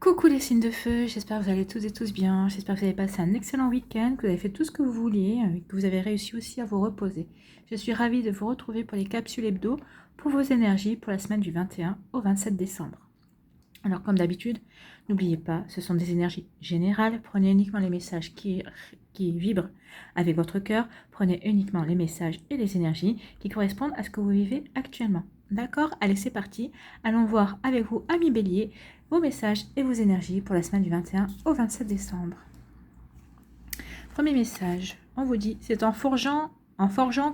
Coucou les signes de feu, j'espère que vous allez tous et tous bien, j'espère que vous avez passé un excellent week-end, que vous avez fait tout ce que vous vouliez, que vous avez réussi aussi à vous reposer. Je suis ravie de vous retrouver pour les capsules hebdo pour vos énergies pour la semaine du 21 au 27 décembre. Alors comme d'habitude, n'oubliez pas, ce sont des énergies générales, prenez uniquement les messages qui vibrent avec votre cœur, prenez uniquement les messages et les énergies qui correspondent à ce que vous vivez actuellement. D'accord? Allez, c'est parti. Allons voir avec vous, amis bélier, vos messages et vos énergies pour la semaine du 21 au 27 décembre. Premier message, on vous dit, c'est en forgeant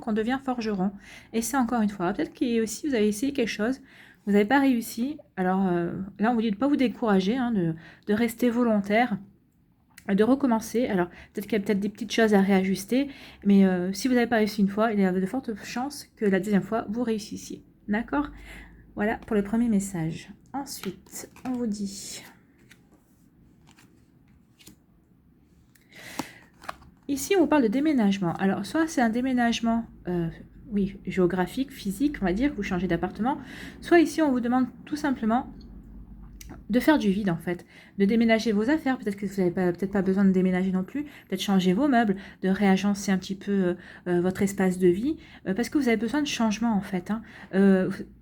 qu'on devient forgeron. Et c'est encore une fois, peut-être que aussi vous avez essayé quelque chose, vous n'avez pas réussi. Alors là, on vous dit de ne pas vous décourager, hein, de rester volontaire, de recommencer. Alors peut-être qu'il y a peut-être des petites choses à réajuster, mais si vous n'avez pas réussi une fois, il y a de fortes chances que la deuxième fois, vous réussissiez. D'accord? Voilà pour le premier message. Ensuite, on vous dit... Ici, on parle de déménagement. Alors, soit c'est un déménagement, oui, géographique, physique, on va dire, vous changez d'appartement. Soit ici, on vous demande tout simplement de faire du vide, en fait. De déménager vos affaires. Peut-être que vous n'avez peut-être pas besoin de déménager non plus. Peut-être changer vos meubles, de réagencer un petit peu votre espace de vie. Parce que vous avez besoin de changement, en fait. Hein.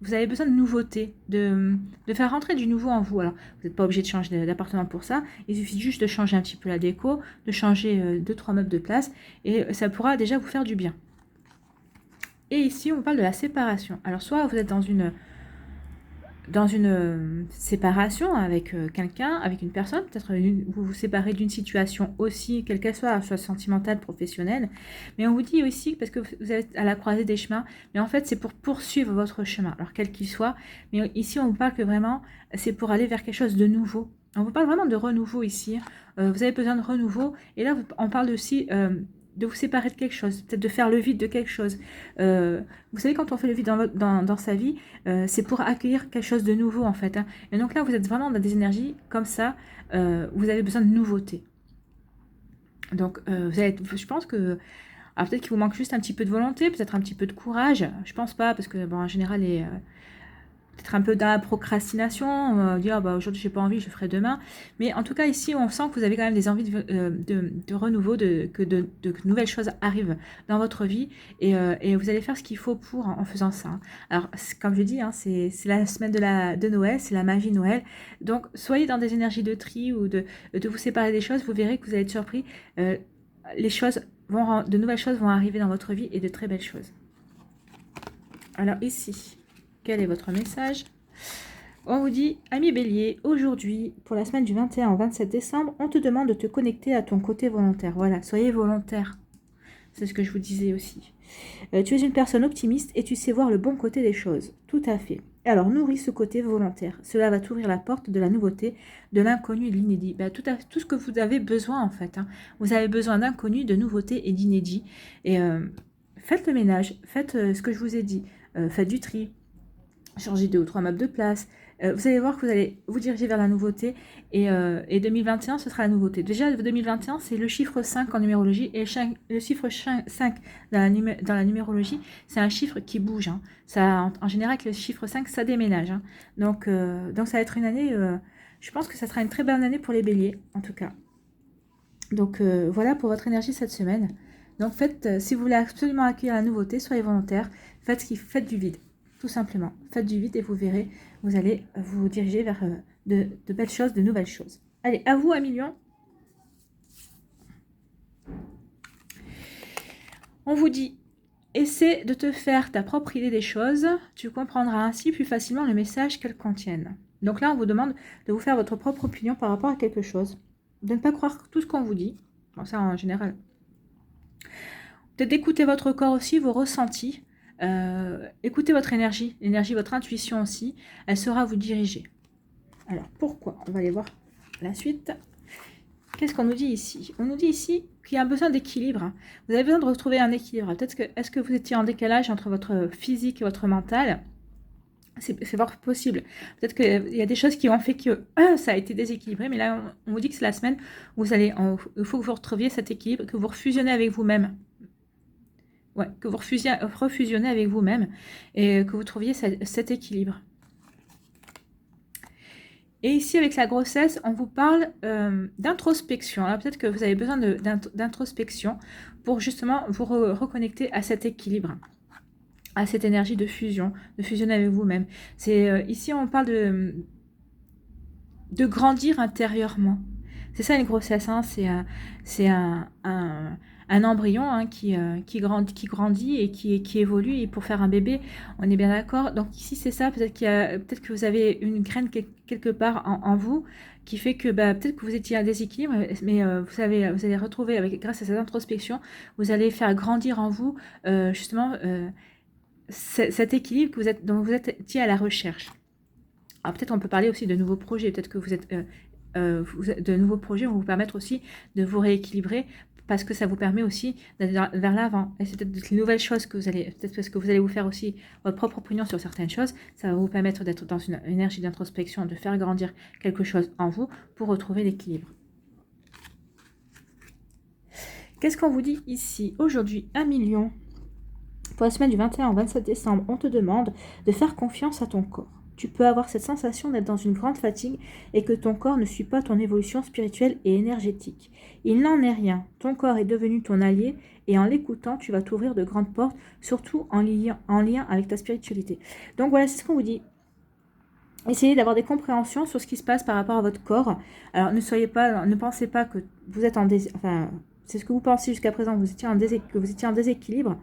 Vous avez besoin de nouveauté, de faire rentrer du nouveau en vous. Alors, vous n'êtes pas obligé de changer d'appartement pour ça. Il suffit juste de changer un petit peu la déco, de changer 2-3 meubles de place. Et ça pourra déjà vous faire du bien. Et ici, on parle de la séparation. Alors, soit vous êtes dans une séparation avec quelqu'un, avec une personne, peut-être vous vous séparez d'une situation aussi, quelle qu'elle soit sentimentale, professionnelle, mais on vous dit aussi, parce que vous êtes à la croisée des chemins, mais en fait c'est pour poursuivre votre chemin, alors quel qu'il soit, mais ici on vous parle que vraiment c'est pour aller vers quelque chose de nouveau. On vous parle vraiment de renouveau ici, vous avez besoin de renouveau, et là on parle aussi de vous séparer de quelque chose, peut-être de faire le vide de quelque chose. Vous savez, quand on fait le vide dans sa vie, c'est pour accueillir quelque chose de nouveau, en fait. Hein. Et donc là, vous êtes vraiment dans des énergies comme ça, vous avez besoin de nouveautés. Donc, je pense que... Alors peut-être qu'il vous manque juste un petit peu de volonté, peut-être un petit peu de courage. Je pense pas, parce que, bon, en général, peut-être un peu dans la procrastination, dire ah bah, aujourd'hui j'ai pas envie, je le ferai demain. Mais en tout cas ici on sent que vous avez quand même des envies de renouveau, que de nouvelles choses arrivent dans votre vie et vous allez faire ce qu'il faut pour en faisant ça. Alors comme je dis, hein, c'est la semaine de Noël, c'est la magie Noël. Donc soyez dans des énergies de tri ou de vous séparer des choses, vous verrez que vous allez être surpris. De nouvelles choses vont arriver dans votre vie et de très belles choses. Alors ici, quel est votre message? On vous dit, ami bélier, aujourd'hui, pour la semaine du 21 au 27 décembre, on te demande de te connecter à ton côté volontaire. Voilà, soyez volontaire. C'est ce que je vous disais aussi. Tu es une personne optimiste et tu sais voir le bon côté des choses. Tout à fait. Alors, nourris ce côté volontaire. Cela va t'ouvrir la porte de la nouveauté, de l'inconnu et de l'inédit. Tout ce que vous avez besoin, en fait. Hein. Vous avez besoin d'inconnu, de nouveauté et d'inédit. Et faites le ménage, faites ce que je vous ai dit. Faites du tri, changez 2 ou 3 meubles de place. Vous allez voir que vous allez vous diriger vers la nouveauté et 2021, ce sera la nouveauté. Déjà, 2021, c'est le chiffre 5 en numérologie et le chiffre 5 dans la numérologie, c'est un chiffre qui bouge. Hein. Ça, en général, avec le chiffre 5, ça déménage. Hein. Donc, ça va être une année, je pense que ça sera une très bonne année pour les béliers, en tout cas. Donc, voilà pour votre énergie cette semaine. Donc, si vous voulez absolument accueillir la nouveauté, soyez volontaire, faites du vide. Tout simplement. Faites du vide et vous verrez, vous allez vous diriger vers de belles choses, de nouvelles choses. Allez, à vous, amis lions. On vous dit, essaie de te faire ta propre idée des choses. Tu comprendras ainsi plus facilement le message qu'elles contiennent. Donc là, on vous demande de vous faire votre propre opinion par rapport à quelque chose. De ne pas croire tout ce qu'on vous dit. Bon, ça, en général. Peut-être d'écouter votre corps aussi, vos ressentis. Écoutez votre énergie, votre intuition aussi, elle saura vous diriger. Alors pourquoi? On va aller voir la suite. Qu'est-ce qu'on nous dit ici? On nous dit ici qu'il y a un besoin d'équilibre. Hein. Vous avez besoin de retrouver un équilibre. Est-ce que vous étiez en décalage entre votre physique et votre mental? C'est fort possible. Peut-être qu'il y a des choses qui ont fait que ça a été déséquilibré, mais là on vous dit que c'est la semaine où il faut que vous retrouviez cet équilibre, que vous refusionnez avec vous-même. Ouais, que vous refusionnez avec vous-même et que vous trouviez cet équilibre. Et ici, avec la grossesse, on vous parle d'introspection. Alors peut-être que vous avez besoin d'introspection pour justement vous reconnecter à cet équilibre, à cette énergie de fusion, de fusionner avec vous-même. Ici, on parle de grandir intérieurement. C'est ça une grossesse, hein. C'est un embryon, hein, qui grandit et qui évolue. Et pour faire un bébé, on est bien d'accord. Donc ici, c'est ça. Peut-être que vous avez une graine quelque part en vous qui fait que peut-être que vous étiez un déséquilibre, mais vous allez retrouver, grâce à cette introspection, vous allez faire grandir en vous justement cet équilibre dont vous étiez à la recherche. Alors peut-être on peut parler aussi de nouveaux projets, peut-être que de nouveaux projets vont vous permettre aussi de vous rééquilibrer parce que ça vous permet aussi d'aller vers l'avant. Et c'est peut-être les nouvelles choses que peut-être parce que vous allez vous faire aussi votre propre opinion sur certaines choses, ça va vous permettre d'être dans une énergie d'introspection, de faire grandir quelque chose en vous pour retrouver l'équilibre. Qu'est-ce qu'on vous dit ici? Aujourd'hui, 1 million. Pour la semaine du 21 au 27 décembre, on te demande de faire confiance à ton corps. Tu peux avoir cette sensation d'être dans une grande fatigue et que ton corps ne suit pas ton évolution spirituelle et énergétique. Il n'en est rien. Ton corps est devenu ton allié et en l'écoutant, tu vas t'ouvrir de grandes portes, surtout en lien avec ta spiritualité. Donc voilà, c'est ce qu'on vous dit. Essayez d'avoir des compréhensions sur ce qui se passe par rapport à votre corps. Alors ne pensez pas que vous êtes enfin, c'est ce que vous pensez jusqu'à présent, que vous étiez en déséquilibre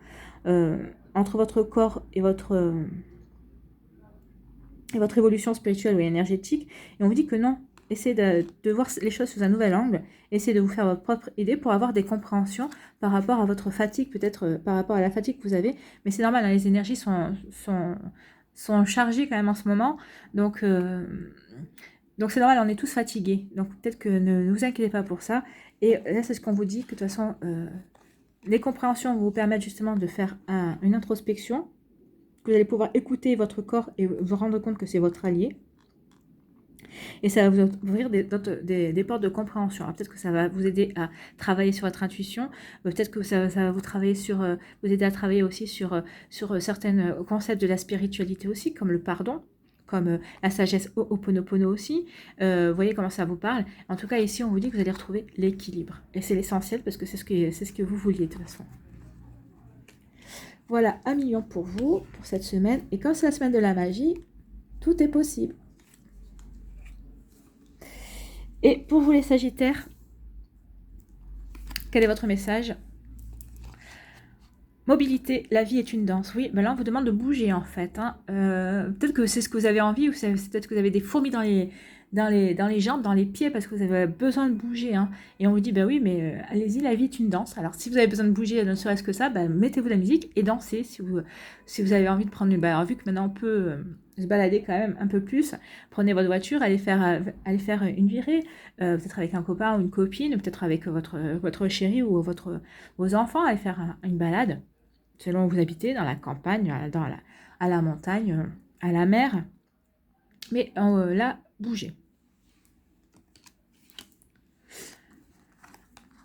entre votre corps et votre évolution spirituelle ou énergétique. Et on vous dit que non. Essayez de voir les choses sous un nouvel angle. Essayez de vous faire votre propre idée pour avoir des compréhensions par rapport à votre fatigue, peut-être par rapport à la fatigue que vous avez. Mais c'est normal, hein, les énergies sont chargées quand même en ce moment. Donc c'est normal, on est tous fatigués. Donc peut-être que ne vous inquiétez pas pour ça. Et là, c'est ce qu'on vous dit, que de toute façon, les compréhensions vont vous permettre justement de faire une introspection. Vous allez pouvoir écouter votre corps et vous rendre compte que c'est votre allié. Et ça va vous ouvrir des portes de compréhension. Peut-être que ça va vous aider à travailler sur votre intuition. Peut-être que ça va vous aider à travailler aussi sur certains concepts de la spiritualité aussi, comme le pardon, comme la sagesse Ho'oponopono aussi. Vous voyez comment ça vous parle. En tout cas, ici, on vous dit que vous allez retrouver l'équilibre. Et c'est l'essentiel parce que c'est ce que vous vouliez de toute façon. Voilà, 1 million pour vous, pour cette semaine. Et comme c'est la semaine de la magie, tout est possible. Et pour vous les Sagittaires, quel est votre message? Mobilité, la vie est une danse. Oui, ben là on vous demande de bouger en fait. Hein. Peut-être que c'est ce que vous avez envie, ou peut-être que vous avez des fourmis dans les jambes, dans les pieds, parce que vous avez besoin de bouger. Hein. Et on vous dit, ben oui, mais allez-y, la vie est une danse. Alors si vous avez besoin de bouger, ne serait-ce que ça, ben, mettez-vous de la musique et dansez. Si vous avez envie de prendre une balade, vu que maintenant on peut se balader quand même un peu plus, prenez votre voiture, allez faire une virée, peut-être avec un copain ou une copine, peut-être avec votre chéri ou vos enfants, allez faire une balade, selon où vous habitez, dans la campagne, à la montagne, à la mer. Mais là, bougez.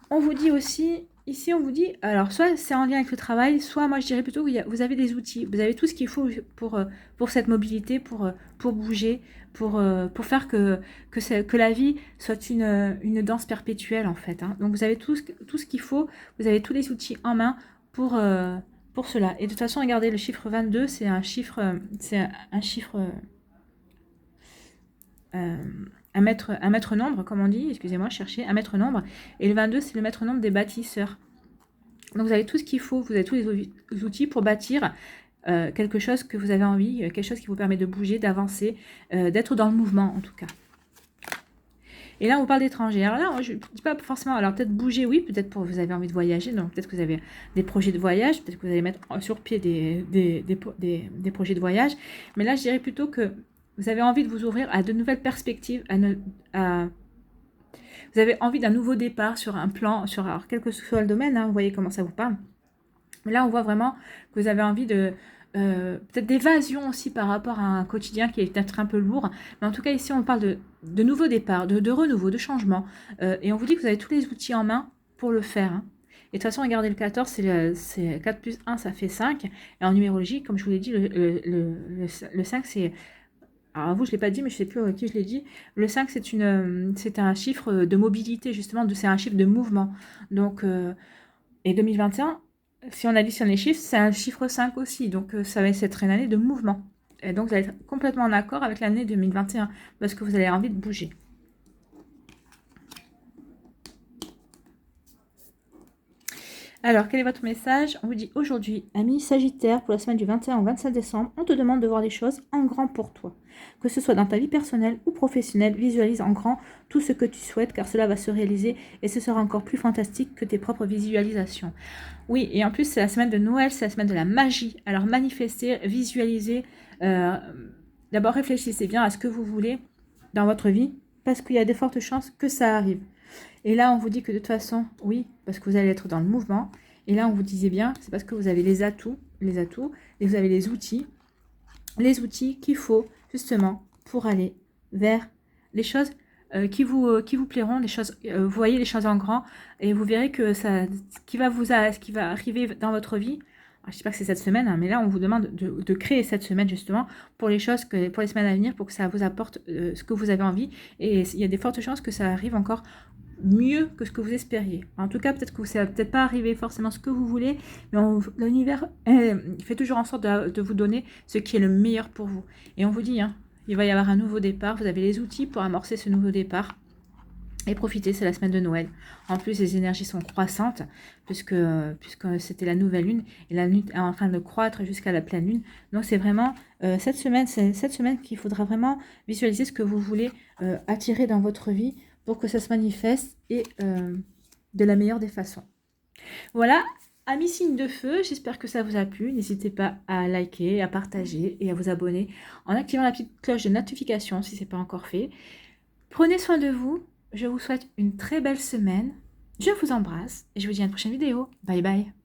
On vous dit aussi, ici on vous dit, alors soit c'est en lien avec le travail, soit moi je dirais plutôt que vous avez des outils, vous avez tout ce qu'il faut pour cette mobilité, pour bouger, pour faire que la vie soit une danse perpétuelle en fait. Hein. Donc vous avez tout ce qu'il faut, vous avez tous les outils en main pour cela. Et de toute façon, regardez, le chiffre 22, c'est un chiffre un maître nombre, comme on dit, excusez-moi, cherchez un maître nombre, et le 22, c'est le maître nombre des bâtisseurs. Donc vous avez tout ce qu'il faut, vous avez tous les outils pour bâtir quelque chose que vous avez envie, quelque chose qui vous permet de bouger, d'avancer, d'être dans le mouvement en tout cas. Et là, on vous parle d'étrangers. Alors là, je ne dis pas forcément, alors peut-être bouger, oui, peut-être que vous avez envie de voyager, donc peut-être que vous avez des projets de voyage, peut-être que vous allez mettre sur pied des projets de voyage, mais là, je dirais plutôt que vous avez envie de vous ouvrir à de nouvelles perspectives, vous avez envie d'un nouveau départ sur un plan, alors quel que soit le domaine, hein, vous voyez comment ça vous parle. Mais là, on voit vraiment que vous avez envie de peut-être d'évasion aussi par rapport à un quotidien qui est peut-être un peu lourd. Mais en tout cas, ici, on parle de nouveaux départs, de renouveau, de changement. Et on vous dit que vous avez tous les outils en main pour le faire. Hein. Et de toute façon, regardez le 14, c'est 4 plus 1, ça fait 5. Et en numérologie, comme je vous l'ai dit, le 5, c'est Alors vous, je ne l'ai pas dit, mais je ne sais plus à qui je l'ai dit. Le 5, c'est un chiffre de mobilité, justement, c'est un chiffre de mouvement. Donc, et 2021, si on additionne les chiffres, c'est un chiffre 5 aussi. Donc, ça va être une année de mouvement. Et donc, vous allez être complètement en accord avec l'année 2021, parce que vous avez envie de bouger. Alors, quel est votre message? On vous dit aujourd'hui, ami Sagittaire, pour la semaine du 21 au 25 décembre, on te demande de voir les choses en grand pour toi. Que ce soit dans ta vie personnelle ou professionnelle, visualise en grand tout ce que tu souhaites, car cela va se réaliser et ce sera encore plus fantastique que tes propres visualisations. Oui, et en plus, c'est la semaine de Noël, c'est la semaine de la magie. Alors, manifestez, visualisez. D'abord, réfléchissez bien à ce que vous voulez dans votre vie, parce qu'il y a de fortes chances que ça arrive. Et là, on vous dit que de toute façon, oui, parce que vous allez être dans le mouvement. Et là, on vous disait bien, c'est parce que vous avez les atouts, et vous avez les outils qu'il faut justement pour aller vers les choses qui vous plairont, les choses, vous voyez les choses en grand, et vous verrez que ce qui va arriver dans votre vie. Alors, je ne sais pas que c'est cette semaine, hein, mais là, on vous demande de créer cette semaine justement pour les choses, pour les semaines à venir, pour que ça vous apporte ce que vous avez envie. Et il y a des fortes chances que ça arrive encore mieux que ce que vous espériez. En tout cas, peut-être que ça va peut-être pas arriver forcément ce que vous voulez, mais l'univers fait toujours en sorte de vous donner ce qui est le meilleur pour vous. Et on vous dit, hein, il va y avoir un nouveau départ, vous avez les outils pour amorcer ce nouveau départ. Et profitez, c'est la semaine de Noël. En plus, les énergies sont croissantes, puisque c'était la nouvelle lune, et la lune est en train de croître jusqu'à la pleine lune. Donc c'est vraiment cette semaine qu'il faudra vraiment visualiser ce que vous voulez attirer dans votre vie, pour que ça se manifeste et de la meilleure des façons. Voilà, amis signes de feu, j'espère que ça vous a plu. N'hésitez pas à liker, à partager et à vous abonner en activant la petite cloche de notification si ce n'est pas encore fait. Prenez soin de vous, je vous souhaite une très belle semaine. Je vous embrasse et je vous dis à une prochaine vidéo. Bye bye.